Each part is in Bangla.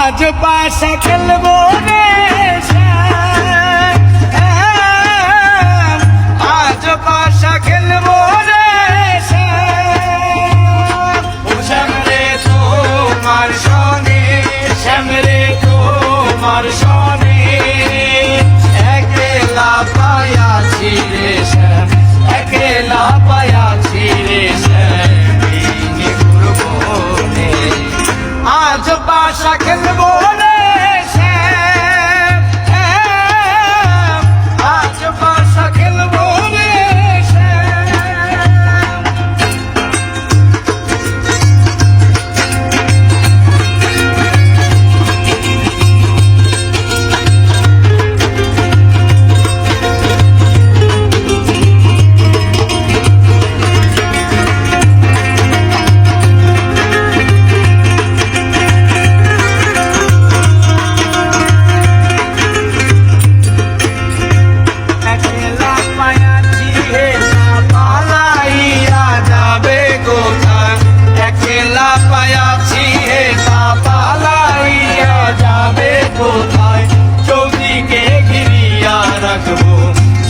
আজ পাশা খেলবো রে আজ পাশা খেলবো রে শ্যামরে তোমার সনে শ্যামরে তোমার সনে একলা পায়াছি রে শ্যাম একলা পায়াছি রে শ্যাম আজ পাশা খেলবো রে আজ পাশা খেলবো রে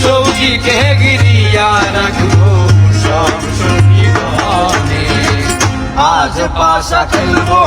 চৌদিকে ঘিরিয়া রাখবো সব সঙ্গী বনে আজ পাশা খেলবো